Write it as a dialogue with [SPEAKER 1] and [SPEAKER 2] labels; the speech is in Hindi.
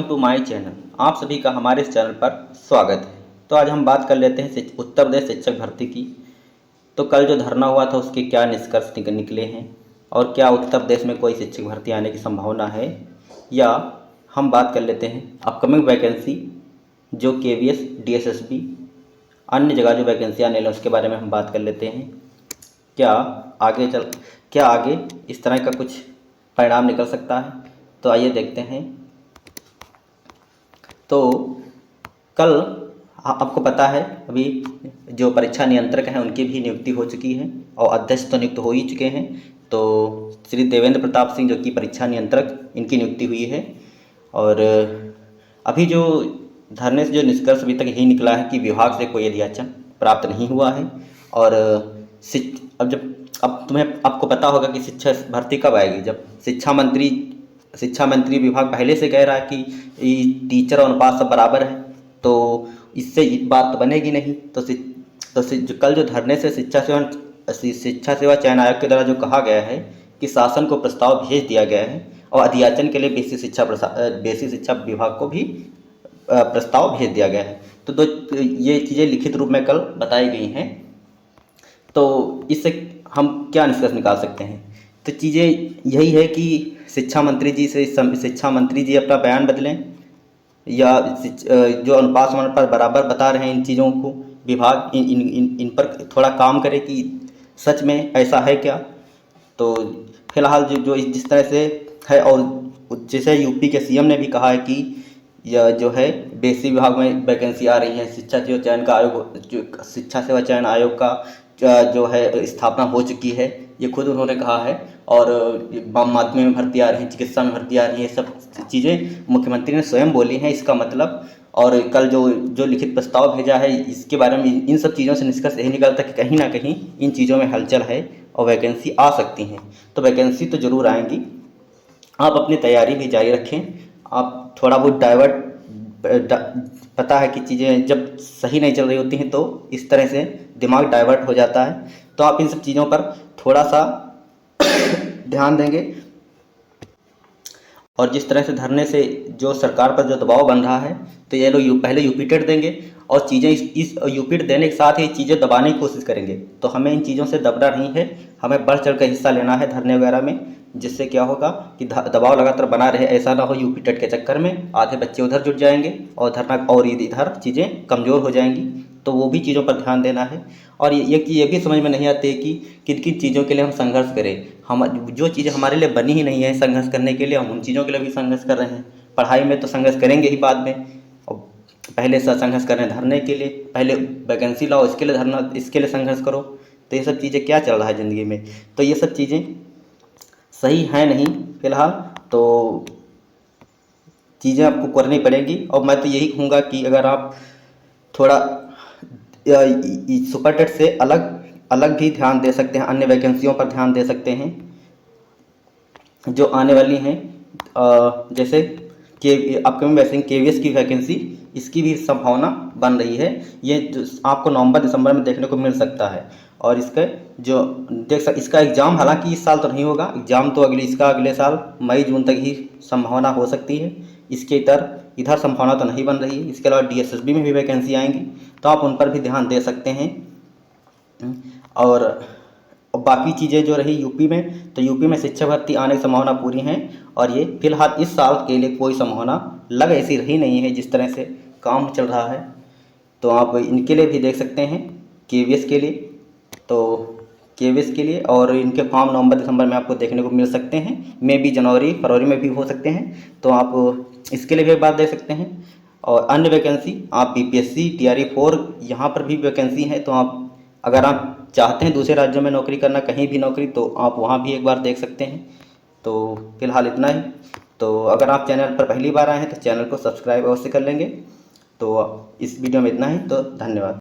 [SPEAKER 1] To my channel. आप सभी का हमारे इस चैनल पर स्वागत है। तो आज हम बात कर लेते हैं उत्तर प्रदेश शिक्षक भर्ती की। तो कल जो धरना हुआ था उसके क्या निष्कर्ष निकले हैं और क्या उत्तर प्रदेश में कोई शिक्षक भर्ती आने की संभावना है, या हम बात कर लेते हैं अपकमिंग वैकेंसी जो KVS DSSB अन्य जगह जो वैकेंसी आने वाली उसके बारे में हम बात कर लेते हैं। क्या आगे इस तरह का कुछ परिणाम निकल सकता है, तो आइए देखते हैं। तो कल आपको पता है अभी जो परीक्षा नियंत्रक हैं उनकी भी नियुक्ति हो चुकी है और अध्यक्ष तो नियुक्त हो ही चुके हैं। तो श्री देवेंद्र प्रताप सिंह जो कि परीक्षा नियंत्रक, इनकी नियुक्ति हुई है। और अभी जो धरने से जो निष्कर्ष अभी तक यही निकला है कि विभाग से कोई अधियाचन प्राप्त नहीं हुआ है। और आपको पता होगा कि शिक्षा भर्ती कब आएगी, जब शिक्षा मंत्री विभाग पहले से कह रहा है कि टीचर और अनुपात सब बराबर है, तो इससे बात तो बनेगी नहीं। जो कल जो धरने से शिक्षा सेवा चयन आयोग के द्वारा जो कहा गया है कि शासन को प्रस्ताव भेज दिया गया है और अधियाचन के लिए बेसिक शिक्षा विभाग को भी प्रस्ताव भेज दिया गया है। तो ये चीज़ें लिखित रूप में कल बताई गई हैं। तो इससे हम क्या निष्कर्ष निकाल सकते हैं? तो चीज़ें यही है कि शिक्षा मंत्री जी अपना बयान बदलें, या जो अनुपात समानुपात बराबर बता रहे हैं इन चीज़ों को, विभाग इन पर थोड़ा काम करे कि सच में ऐसा है क्या। तो फिलहाल जो जिस तरह से है, और जैसे यूपी के CM ने भी कहा है कि यह जो है बेसिक विभाग में वैकेंसी आ रही है, शिक्षा सेवा चयन आयोग का जो है स्थापना हो चुकी है, ये खुद उन्होंने कहा है। और माध्यमिक में भर्ती आ रही है, चिकित्सा में भर्ती आ रही है, सब चीज़ें मुख्यमंत्री ने स्वयं बोली हैं इसका मतलब। और कल जो लिखित प्रस्ताव भेजा है इसके बारे में, इन सब चीज़ों से निष्कर्ष यही निकलता है कि कहीं ना कहीं इन चीज़ों में हलचल है और वैकेंसी आ सकती हैं। तो वैकेंसी तो ज़रूर आएंगी, आप अपनी तैयारी भी जारी रखें। आप थोड़ा बहुत पता है कि चीज़ें जब सही नहीं चल रही होती हैं तो इस तरह से दिमाग डाइवर्ट हो जाता है। तो आप इन सब चीज़ों पर थोड़ा सा ध्यान देंगे। और जिस तरह से धरने से जो सरकार पर जो दबाव बन रहा है, तो ये लोग पहले यूपी टेट देंगे और चीज़ें इस यूपी टेट देने के साथ ही चीज़ें दबाने की कोशिश करेंगे। तो हमें इन चीज़ों से दबना नहीं है, हमें बढ़ चढ़ कर हिस्सा लेना है धरने वगैरह में, जिससे क्या होगा कि दबाव लगातार बना रहे। ऐसा ना हो यूपी टेट के चक्कर में आधे बच्चे उधर जुट जाएंगे और धरना और इधर चीज़ें कमज़ोर हो जाएंगी। तो वो भी चीज़ों पर ध्यान देना है। और ये भी समझ में नहीं आती है कि किन किन चीज़ों के लिए हम संघर्ष करें। हम जो चीज़ें हमारे लिए बनी ही नहीं है संघर्ष करने के लिए, हम उन चीज़ों के लिए भी संघर्ष कर रहे हैं। पढ़ाई में तो संघर्ष करेंगे ही बाद में, और पहले से संघर्ष कर रहे हैं धरने के लिए। पहले वैकेंसी लाओ, इसके लिए धरना, इसके लिए संघर्ष करो। तो ये सब चीज़ें क्या चल रहा है ज़िंदगी में? तो ये सब चीज़ें सही हैं नहीं फिलहाल। तो चीज़ें आपको करनी पड़ेगी। और मैं तो यही कहूँगा कि अगर आप थोड़ा सुपर टेट से अलग भी ध्यान दे सकते हैं, अन्य वैकेंसियों पर ध्यान दे सकते हैं जो आने वाली हैं। जैसे कि अपकमिंग KVS की वैकेंसी, इसकी भी संभावना बन रही है। ये जो आपको नवंबर दिसंबर में देखने को मिल सकता है। और इसका एग्ज़ाम हालांकि इस साल तो नहीं होगा, एग्ज़ाम तो अगले साल मई जून तक ही संभावना हो सकती है। इसके इधर संभावना तो नहीं बन रही है। इसके अलावा DSSB में भी वैकेंसी आएंगी, तो आप उन पर भी ध्यान दे सकते हैं। और बाकी चीज़ें जो रही यूपी में, तो यूपी में शिक्षक भर्ती आने की संभावना पूरी है। और ये फिलहाल इस साल के लिए कोई संभावना ऐसी रही नहीं है जिस तरह से काम चल रहा है। तो आप इनके लिए भी देख सकते हैं, KVS के लिए। तो KVS के लिए और इनके फॉर्म नवंबर दिसंबर में आपको देखने को मिल सकते हैं, मे भी जनवरी फरवरी में भी हो सकते हैं। तो आप इसके लिए भी एक बात देख सकते हैं। और अन्य वैकेंसी आप BPSC TRE 4 यहाँ पर भी वैकेंसी है। तो अगर आप चाहते हैं दूसरे राज्यों में नौकरी करना, कहीं भी नौकरी, तो आप वहाँ भी एक बार देख सकते हैं। तो फिलहाल इतना ही। तो अगर आप चैनल पर पहली बार आए हैं तो चैनल को सब्सक्राइब अवश्य कर लेंगे। तो इस वीडियो में इतना ही, तो धन्यवाद।